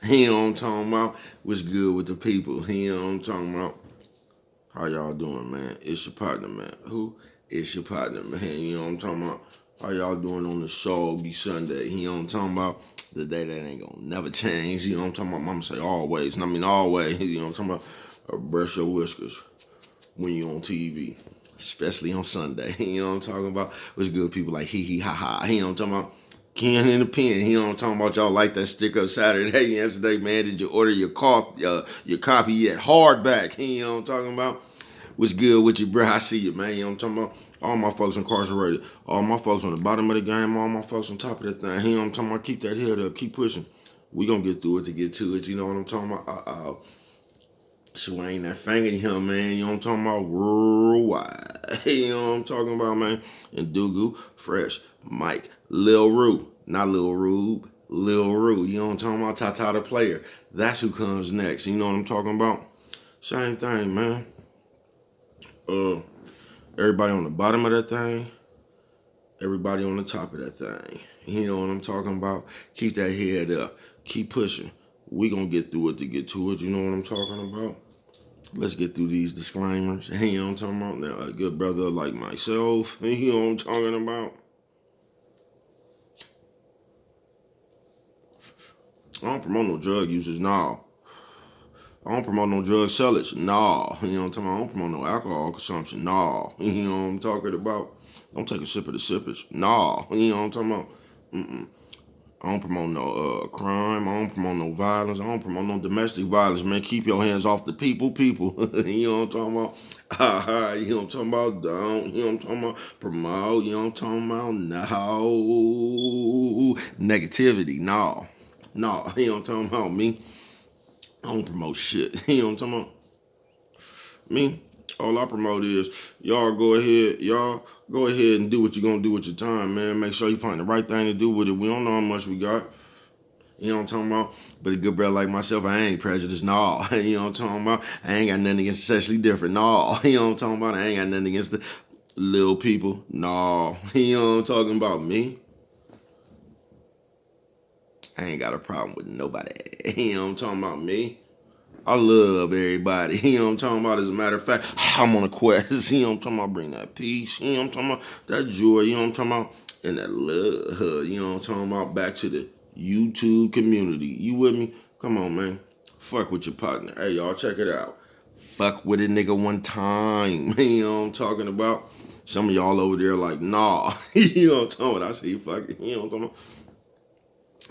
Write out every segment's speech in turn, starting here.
You know what I'm talking about? What's good with the people? You know what I'm talking about? How y'all doing, man? It's your partner, man. Who? It's your partner, man. You know what I'm talking about? How y'all doing on the soggy Sunday? You know what I'm talking about? The day that ain't gonna never change. You know what I'm talking about? Mama say always. And I mean always. You know what I'm talking about? Brush your whiskers when you on TV. Especially on Sunday. You know what I'm talking about? What's good people like hee hee ha ha. You know what I'm talking about? Can in the pen. You know what I'm talking about? Y'all like that stick up Saturday yesterday, man. Did you order your copy yet? Hardback. You know what I'm talking about? What's good with you, bro? I see you, man. You know what I'm talking about? All my folks incarcerated. All my folks on the bottom of the game. All my folks on top of that thing. You know what I'm talking about? Keep that head up. Keep pushing. We gonna get through it to get to it. You know what I'm talking about? Swing that finger in him, man. You know what I'm talking about? Worldwide. You know what I'm talking about, man? And Dugu, Fresh, Mike, Lil Rue. Not Lil Rube, Lil Rue. You know what I'm talking about? Tata the player. That's who comes next. You know what I'm talking about? Same thing, man. Uh, Everybody on the bottom of that thing, everybody on the top of that thing. You know what I'm talking about? Keep that head up. Keep pushing. We gonna get through it to get to it. You know what I'm talking about? Let's get through these disclaimers. You know what I'm talking about? Now, a good brother like myself, you know what I'm talking about? I don't promote no drug users, nah. I don't promote no drug sellers, nah. You know what I'm talking about? I don't promote no alcohol consumption, nah. You know what I'm talking about? Don't take a sip of the sippage, nah. You know what I'm talking about? Mm-mm. I don't promote no crime. I don't promote no violence. I don't promote no domestic violence, man. Keep your hands off the people. You know what I'm talking about? You know what I'm talking about? Don't. You know what I'm talking about? Promote. You know what I'm talking about? No. Negativity. No. No. You know what I'm talking about? Me. I don't promote shit. You know what I'm talking about? Me. All I promote is y'all go ahead and do what you're gonna do with your time, man. Make sure you find the right thing to do with it. We don't know how much we got. You know what I'm talking about? But a good brother like myself, I ain't prejudiced, no. You know what I'm talking about? I ain't got nothing against sexually different, no. You know what I'm talking about? I ain't got nothing against the little people, no. You know what I'm talking about? Me, I ain't got a problem with nobody. You know what I'm talking about? Me, I love everybody. You know what I'm talking about? As a matter of fact, I'm on a quest. You know what I'm talking about? Bring that peace. You know what I'm talking about? That joy. You know what I'm talking about? And that love. You know what I'm talking about? Back to the YouTube community. You with me? Come on, man. Fuck with your partner. Hey, y'all, check it out. Fuck with a nigga one time. You know what I'm talking about? Some of y'all over there like, nah. You know what I'm talking about? I see you fucking. You know what I'm talking about?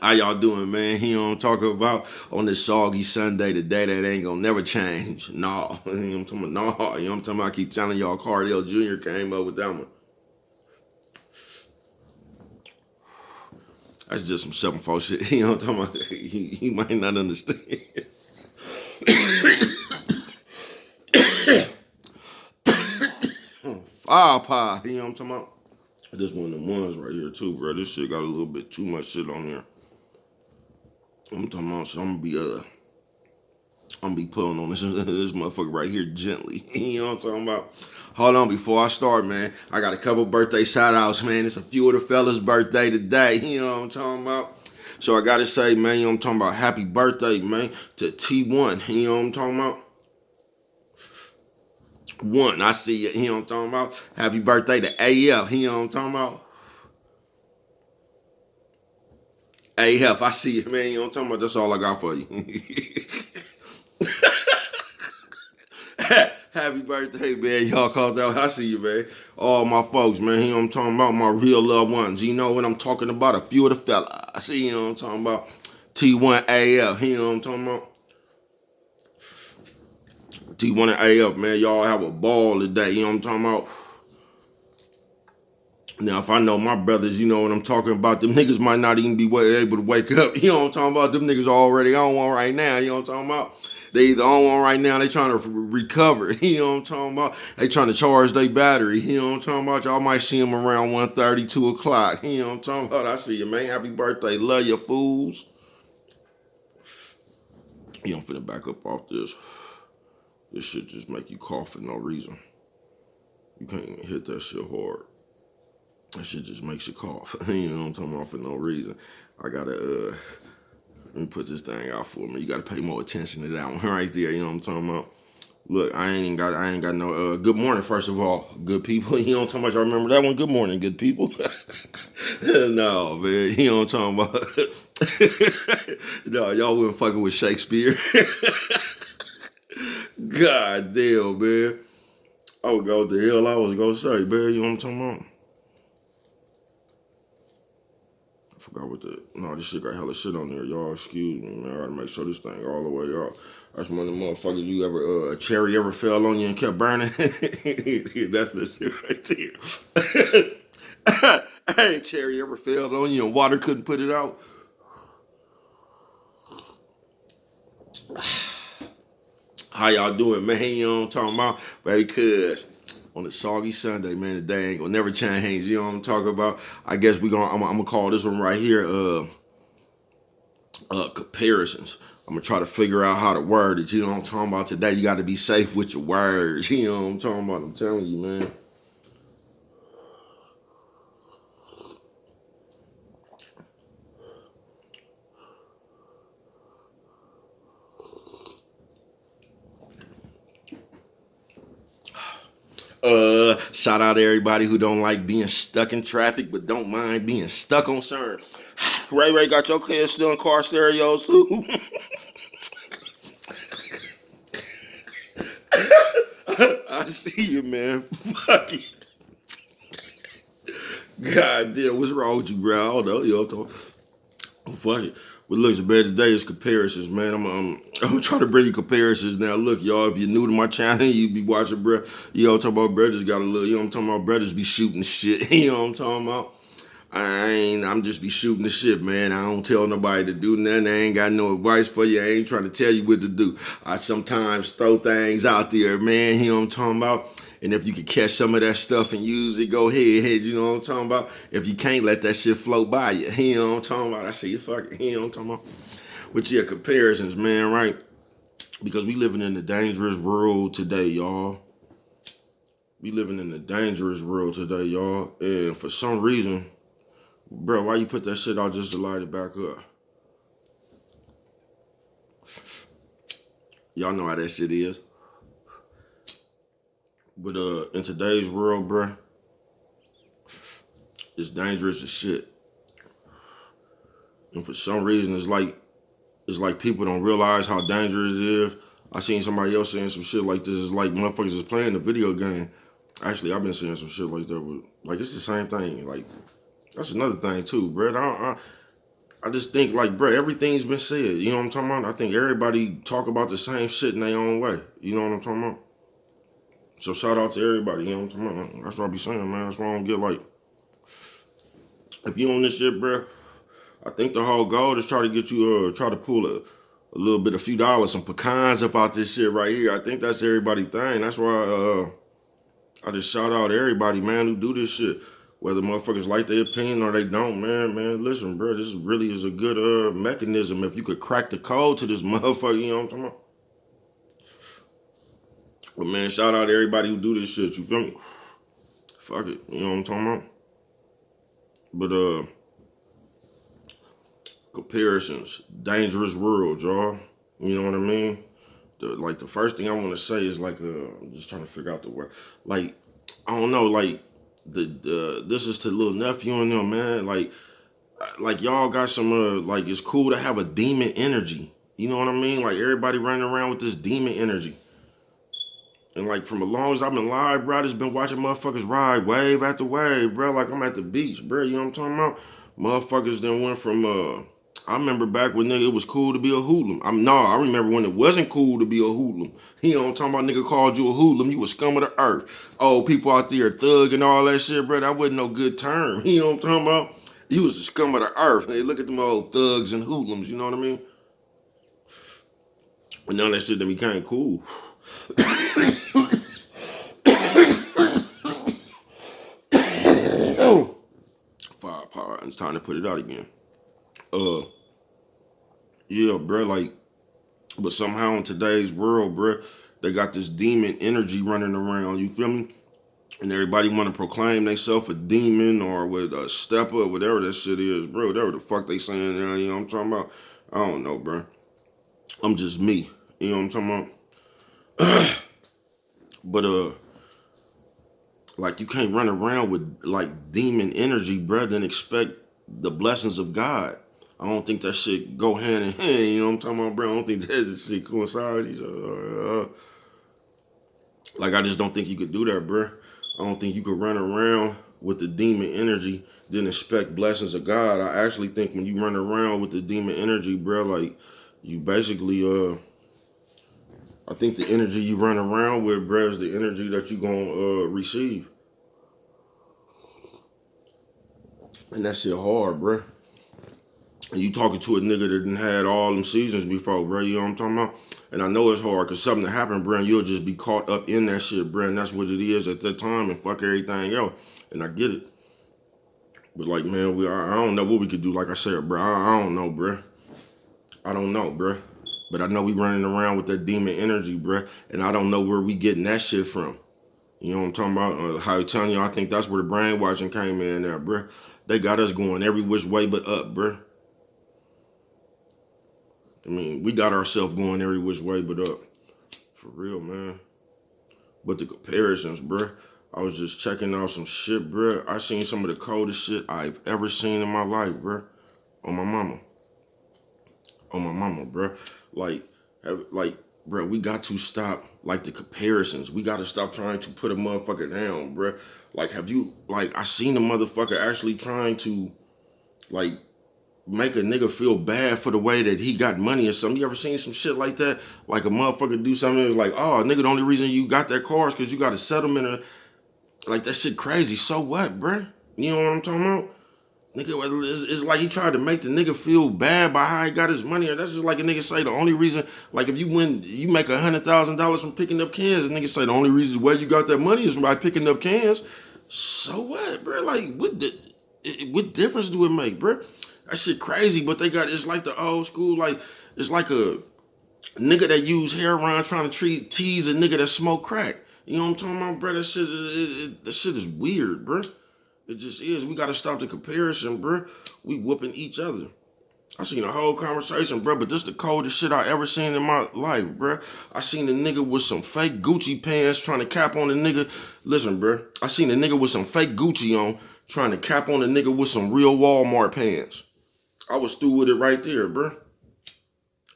How y'all doing, man? You know what I'm talking about? On this soggy Sunday, the day that ain't gonna never change. Nah. You know what I'm talking about? Nah. You know what I'm talking about? I keep telling y'all Cardell Jr. came up with that one. That's just some 7-4 shit. You know what I'm talking about? He might not understand. Fire pie. You know what I'm talking about? This one of them ones right here too, bro. This shit got a little bit too much shit on here. I'm talking about, so I'm gonna be pulling on this motherfucker right here gently. You know what I'm talking about? Hold on, before I start, man, I got a couple birthday shout outs, man. It's a few of the fellas' birthday today. You know what I'm talking about? So I gotta say, man, you know what I'm talking about? Happy birthday, man, to T1. You know what I'm talking about? One, I see you. You know what I'm talking about? Happy birthday to AF. You know what I'm talking about? AF, I see you, man. You know what I'm talking about? That's all I got for you. Happy birthday, man. Y'all called out. I see you, man. All my folks, man. You know what I'm talking about? My real loved ones. You know what I'm talking about? A few of the fellas. I see you know what I'm talking about? T1AF. You know what I'm talking about? T1 and AF, man. Y'all have a ball today. You know what I'm talking about? Now, if I know my brothers, you know what I'm talking about. Them niggas might not even be able to wake up. You know what I'm talking about? Them niggas already on one right now. You know what I'm talking about? They either on one right now, they trying to recover. You know what I'm talking about? They trying to charge their battery. You know what I'm talking about? Y'all might see them around 1:30, 2 o'clock. You know what I'm talking about? I see you, man. Happy birthday. Love you, fools. You don't finna back up off this. This shit just make you cough for no reason. You can't even hit that shit hard. That shit just makes you cough. You know what I'm talking about for no reason. I gotta Let me put this thing out for me. You gotta pay more attention to that one right there. You know what I'm talking about? Look, I ain't got no good morning, first of all. Good people. You know what I'm talking about? Y'all remember that one? Good morning, good people. No, man, you know what I'm talking about. No, y'all wasn't fucking with Shakespeare. God damn, man. I would go what the hell I was gonna say, man. You know what I'm talking about? I forgot what the no, this shit got hella shit on there, y'all. Excuse me, man. I gotta make sure this thing all the way up. That's one of the motherfuckers you ever a cherry ever fell on you and kept burning. That's the shit right there. Hey, cherry ever fell on you and water couldn't put it out. How y'all doing, man? You know what I'm talking about? Baby, cuz on a soggy Sunday, man, the day ain't gonna never change. You know what I'm talking about? I guess I'm gonna call this one right here, comparisons. I'm gonna try to figure out how to word it. You know what I'm talking about today? You gotta be safe with your words. You know what I'm talking about? I'm telling you, man. Shout out to everybody who don't like being stuck in traffic, but don't mind being stuck on CERN. Ray got your kids still in car stereos too. I see you, man. Fuck it. God damn, what's wrong with you, bro? I don't know. You know, fuck it. What looks bad today is comparisons, man. I'm trying to bring you comparisons now. Look, y'all, if you're new to my channel, you be watching, bro. You know what I'm talking about? Brothers got a little, you know what I'm talking about? Brothers be shooting shit. You know what I'm talking about? I'm just be shooting the shit, man. I don't tell nobody to do nothing. I ain't got no advice for you. I ain't trying to tell you what to do. I sometimes throw things out there, man. You know what I'm talking about? And if you can catch some of that stuff and use it, go ahead. You know what I'm talking about? If you can't, let that shit float by you. You know what I'm talking about? I say you fucking, you know what I'm talking about? But yeah, comparisons, man, right? Because we living in a dangerous world today, y'all. We living in a dangerous world today, y'all. And for some reason, bro, why you put that shit out just to light it back up? Y'all know how that shit is. But in today's world, bro, it's dangerous as shit. And for some reason, it's like people don't realize how dangerous it is. I seen somebody else saying some shit like this. It's like motherfuckers is playing the video game. Actually, I've been saying some shit like that. But like it's the same thing. Like that's another thing too, bro. I just think like, bro, everything's been said. You know what I'm talking about? I think everybody talk about the same shit in their own way. You know what I'm talking about? So shout out to everybody. You know what I'm talking about? That's what I be saying, man. That's why I don't get like, if you on this shit, bro. I think the whole goal is try to get you, try to pull a little bit, a few dollars, some pecans up out this shit right here. I think that's everybody's thing. That's why I just shout out everybody, man, who do this shit. Whether motherfuckers like their opinion or they don't, man, listen, bro, this really is a good mechanism. If you could crack the code to this motherfucker, you know what I'm talking about? But man, shout out to everybody who do this shit, you feel me? Fuck it, you know what I'm talking about? But comparisons, dangerous world, y'all. You know what I mean? The first thing I want to say is like, I'm just trying to figure out the word. Like, I don't know, like, this is to little nephew and them, man. Like y'all got some, like, it's cool to have a demon energy. You know what I mean? Like, everybody running around with this demon energy. And like, from as long as I've been live, bro, I just been watching motherfuckers ride wave after wave, bro. Like, I'm at the beach, bro. You know what I'm talking about? Motherfuckers then went from, I remember back when nigga it was cool to be a hoodlum. I remember when it wasn't cool to be a hoodlum. You know what I'm talking about? Nigga called you a hoodlum, you was scum of the earth. Oh, people out there thug and all that shit, bro. That wasn't no good term. You know what I'm talking about? You was the scum of the earth. Hey, look at them old thugs and hoodlums. You know what I mean? But now that shit done became cool. Firepower. It's time to put it out again. Yeah, bro. Like, but somehow in today's world, bro, they got this demon energy running around. You feel me? And everybody want to proclaim themselves a demon or with a stepper or whatever that shit is, bro. Whatever the fuck they saying now, you know what I'm talking about? I don't know, bro. I'm just me. You know what I'm talking about? But like you can't run around with like demon energy, bro, and expect the blessings of God. I don't think that shit go hand in hand. You know what I'm talking about, bro? I don't think that shit coincide. Like I just don't think you could do that, bro. I don't think you could run around with the demon energy then expect blessings of God. I actually think when you run around with the demon energy, bro, like you basically I think the energy you run around with, bro, is the energy that you gonna receive. And that shit hard, bro. And you talking to a nigga that done had all them seasons before, bro. You know what I'm talking about? And I know it's hard because something that happened, bro, and you'll just be caught up in that shit, bro. And that's what it is at that time and fuck everything else. And I get it. But like, man, I don't know what we could do. Like I said, bro, I don't know, bro. I don't know, bro. But I know we running around with that demon energy, bro. And I don't know where we getting that shit from. You know what I'm talking about? How you telling you? I think that's where the brainwashing came in there, bro. They got us going every which way but up, bro. I mean, we got ourselves going every which way but up. For real, man. But the comparisons, bro. I was just checking out some shit, bro. I seen some of the coldest shit I've ever seen in my life, bro. On my mama. On my mama, bro. Like, bro, we got to stop, like, the comparisons. We got to stop trying to put a motherfucker down, bro. Like, have you, like, I seen a motherfucker actually trying to, like, make a nigga feel bad for the way that he got money or something. You ever seen some shit like that? Like a motherfucker do something like, oh, nigga, the only reason you got that car is because you got a settlement. Or, like, that shit crazy. So what, bruh? You know what I'm talking about? Nigga, it's like he tried to make the nigga feel bad by how he got his money. Or that's just like a nigga say the only reason, like if you make $100,000 from picking up cans, and nigga say the only reason why you got that money is by picking up cans. So what, bro? Like, what difference do it make, bro? That shit crazy, but they got, it's like the old school, like, it's like a nigga that use heroin trying to tease a nigga that smoke crack. You know what I'm talking about, bro? That shit is weird, bro. It just is. We gotta stop the comparison, bro. We whooping each other. I seen a whole conversation, bro, but this the coldest shit I ever seen in my life, bro. I seen a nigga with some fake Gucci pants trying to cap on a nigga. Listen, bro. I seen a nigga with some fake Gucci on trying to cap on a nigga with some real Walmart pants. I was through with it right there, bro.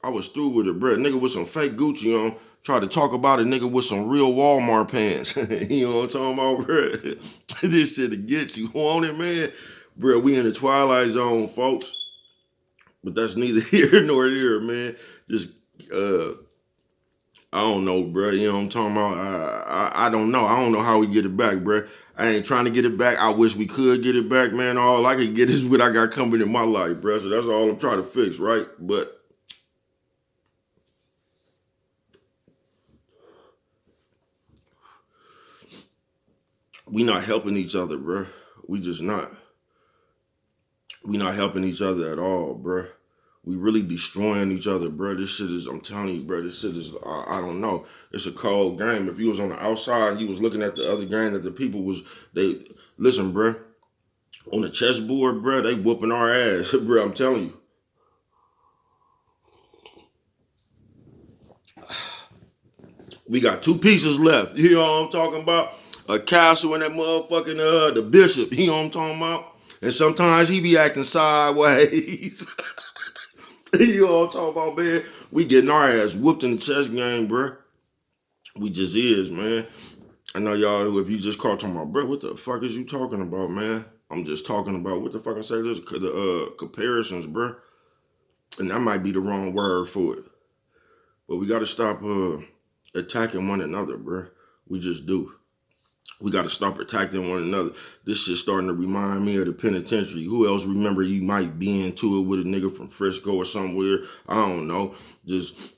I was through with it, bro. Nigga with some fake Gucci on tried to talk about a nigga with some real Walmart pants. You know what I'm talking about, bro? This shit to get you on it, man. Bro, we in the twilight zone, folks. But that's neither here nor there, man. Just I don't know, bro. You know what I'm talking about? I don't know. I don't know how we get it back, bro. I ain't trying to get it back. I wish we could get it back, man. All I could get is what I got coming in my life, bro. So that's all I'm trying to fix, right? But we not helping each other, bro. We just not. We not helping each other at all, bro. We really destroying each other, bro. This shit is, I'm telling you, bro, this shit is, I don't know. It's a cold game. If you was on the outside and you was looking at the other game that the people was, listen, bro, on the chessboard, bro, they whooping our ass, bro, I'm telling you. We got two pieces left. You know what I'm talking about? A castle and that motherfucking, the bishop. You know what I'm talking about? And sometimes he be acting sideways. You know what I'm talking about, man? We getting our ass whooped in the chess game, bro. We just is, man. I know y'all, if you just caught talking about, bro, what the fuck is you talking about, man? I'm just talking about, what the fuck I say this? The comparisons, bro. And that might be the wrong word for it. But we got to stop attacking one another, bro. We just do. We got to stop attacking one another. This shit starting to remind me of the penitentiary. Who else remember you might be into it with a nigga from Frisco or somewhere? I don't know. Just,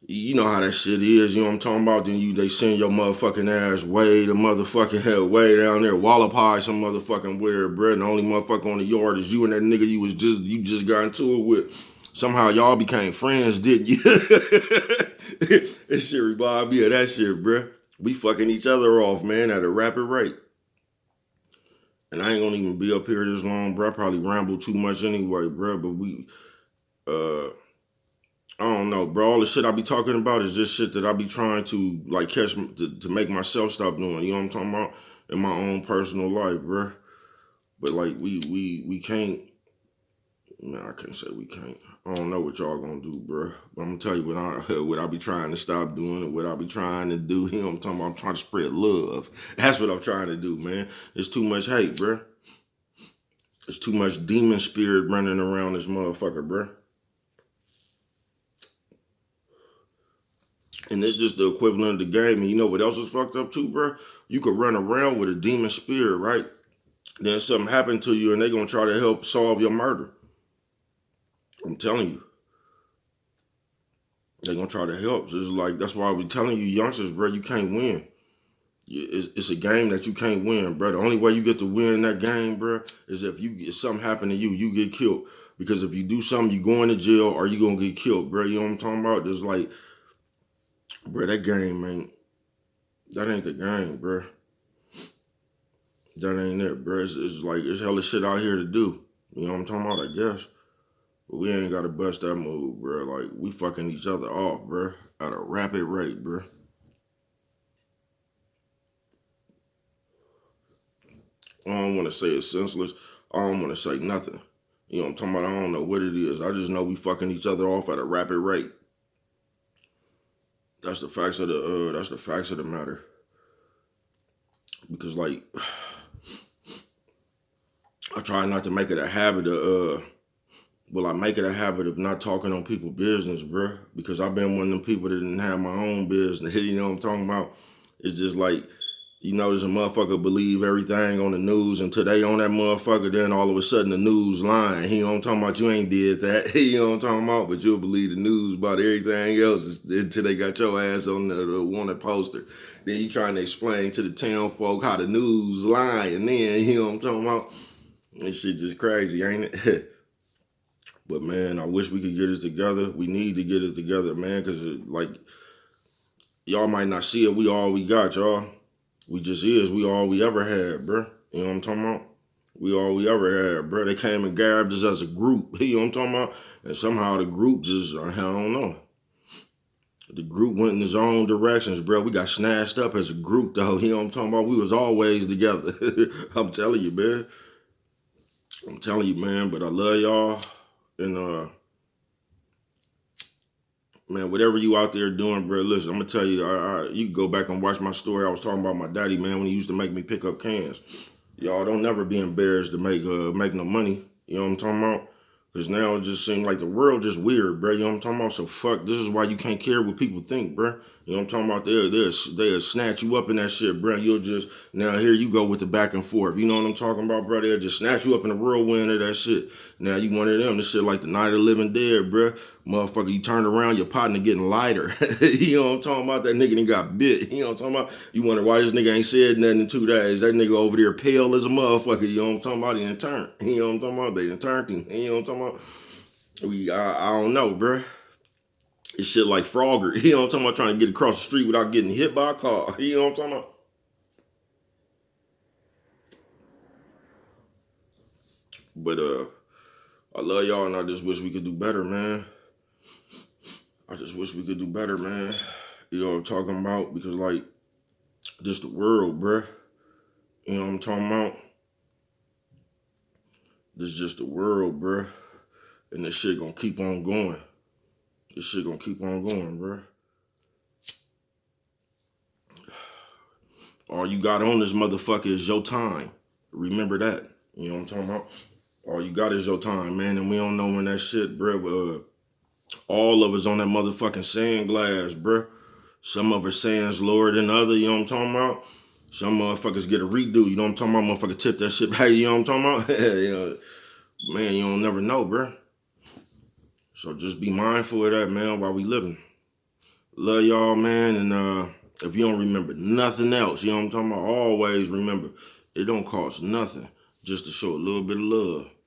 you know how that shit is. You know what I'm talking about? Then they send your motherfucking ass way the motherfucking hell way down there. Wallop high some motherfucking weird, bro. And the only motherfucker on the yard is you and that nigga you just got into it with. Somehow y'all became friends, didn't you? This shit remind me of that shit, bro. We fucking each other off, man, at a rapid rate. And I ain't gonna even be up here this long, bro. I probably ramble too much anyway, bro. But I don't know, bro. All the shit I be talking about is just shit that I be trying to like catch to make myself stop doing. You know what I'm talking about? In my own personal life, bro. But like we can't. Man, I can't say we can't. I don't know what y'all gonna do, bro. But I'm gonna tell you what I be trying to stop doing and what I be trying to do. You know what I'm talking about? I'm trying to spread love. That's what I'm trying to do, man. It's too much hate, bro. There's too much demon spirit running around this motherfucker, bro. And it's just the equivalent of the game. And you know what else is fucked up too, bro? You could run around with a demon spirit, right? Then something happened to you and they gonna try to help solve your murder. I'm telling you. They gonna try to help. Just like that's why I be telling you youngsters, bro, you can't win. It's a game that you can't win, bro. The only way you get to win that game, bro, is if something happen to you, you get killed. Because if you do something, you going to jail or you gonna get killed, bro. You know what I'm talking about? Just like, bro, that game that ain't the game, bro. That ain't it, bro. It's like it's hella shit out here to do. You know what I'm talking about? I guess. But we ain't gotta bust that move, bro. Like we fucking each other off, bro, at a rapid rate, bro. I don't want to say it's senseless. I don't want to say nothing. You know what I'm talking about? I don't know what it is. I just know we fucking each other off at a rapid rate. That's the facts of the matter. Because like I try not to make it a habit of I make it a habit of not talking on people's business, bruh. Because I've been one of them people that didn't have my own business. You know what I'm talking about? It's just like, you know, there's a motherfucker believe everything on the news until they on that motherfucker, then all of a sudden the news lying. You know what I'm talking about? You ain't did that. You know what I'm talking about? But you'll believe the news about everything else until they got your ass on the wanted poster. Then you trying to explain to the town folk how the news lying. And then, you know what I'm talking about? This shit just crazy, ain't it? But man, I wish we could get it together. We need to get it together, man, because like y'all might not see it. We all we got, y'all. We just is. We all we ever had, bro. You know what I'm talking about? We all we ever had, bro. They came and grabbed us as a group. You know what I'm talking about? And somehow the group just, I don't know. The group went in its own directions, bro. We got snatched up as a group, though. You know what I'm talking about? We was always together. I'm telling you, man. I'm telling you, man. But I love y'all. And man, whatever you out there doing, bro, listen, I'm gonna tell you, you can go back and watch my story. I was talking about my daddy, man, when he used to make me pick up cans. Y'all don't never be embarrassed to make no money. You know what I'm talking about? Because now it just seems like the world just weird, bro. You know what I'm talking about? So fuck, this is why you can't care what people think, bro. You know what I'm talking about? They'll snatch you up in that shit, bro. You'll just, now here you go with the back and forth. You know what I'm talking about, bro? They'll just snatch you up in the whirlwind of that shit. Now you one of them. This shit like the night of the living dead, bro. Motherfucker, you turn around, your partner getting lighter. You know what I'm talking about? That nigga done got bit. You know what I'm talking about? You wonder why this nigga ain't said nothing in 2 days. That nigga over there pale as a motherfucker. You know what I'm talking about? He done turned. You know what I'm talking about? They done turned him. You know what I'm talking about? I don't know, bro. It's shit like Frogger. You know what I'm talking about? Trying to get across the street without getting hit by a car. You know what I'm talking about? But I love y'all and I just wish we could do better, man. I just wish we could do better, man. You know what I'm talking about? Because like, just the world, bruh. You know what I'm talking about? This just the world, bruh. And this shit gonna keep on going. This shit gonna keep on going, bruh. All you got on this motherfucker is your time. Remember that. You know what I'm talking about? All you got is your time, man. And we don't know when that shit, bruh. All of us on that motherfucking sand glass, bruh. Some of us sands lower than other, you know what I'm talking about? Some motherfuckers get a redo, you know what I'm talking about? Motherfucker tip that shit back, you know what I'm talking about? You know, man, you don't never know, bruh. So just be mindful of that, man, while we living. Love y'all, man, and if you don't remember nothing else, you know what I'm talking about? Always remember, it don't cost nothing just to show a little bit of love.